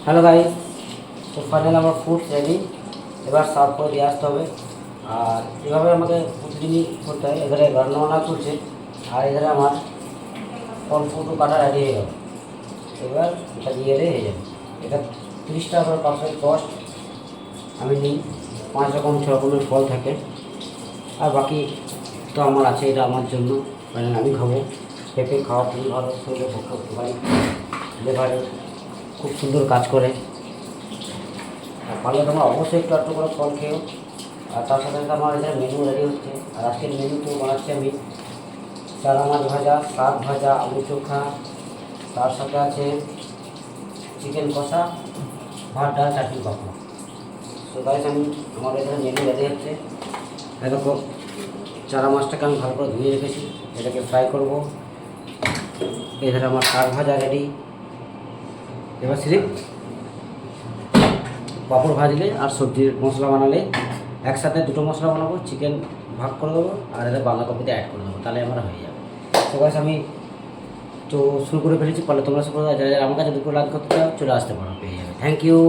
Hello guys, তো final আমার food ready. এবার সার্ভ করে দিয়ে আসতে হবে। আর এভাবে আমাকে প্রতিদিনই করতে হয়। এবারে রান্নাবান্না চলছে আর এখানে আমার ফল ফুটও কাটা রেডি হয়ে গেল। এবার এটা দিয়ে এলে হয়ে যাবে। এটা 30 টাকা করে পার্সেন্ট কস্ট। আমি নিই 5 রকম 6 রকমের ফল থাকে। আর বাকি তো আমার আছে, এটা আমার জন্য, মানে আমি খাবো। পেঁপে খাওয়া খুবই ভালো, শরীরের পক্ষে উপকারী, লিভারে খুব সুন্দর কাজ করে। আর পারলে তোমরা অবশ্যই একটু একটু করে ফল খেও। আর তার সাথে সাথে আমার এখানে মেনু রেডি হচ্ছে। আর আজকের মেনু তো বানাচ্ছি আমি চারা মাছ ভাজা, শাক ভাজা, আলু চোখা, তার সাথে আছে চিকেন কষা, ভাত, ডাল, চাটনি, পাপড়। তো গাইস, আমার এখানে মেনু রেডি হচ্ছে। দেখো, চারা মাছটাকে আমি ভালো করে ধুয়ে রেখেছি, এটাকে ফ্রাই করবো। এখানে আমার শাক ভাজা রেডি। এবার সিরিপ পাঁপড় ভাজলে আর সবজির মশলা বানালে একসাথে দুটো মশলা বানাবো। চিকেন ভাগ করে দেবো আর এদের বাঁধাকপিতে অ্যাড করে দেবো, তাহলে আমার হয়ে যাবে। তো গাইস, আমি তো শুরু করে ফেলেছি। পারলে তোমরা শুরু করে যারা যারা আমার কাছে দুপুর লাঞ্চ করতে চাও চলে আসতে পারো, পেয়ে যাবে। Thank you.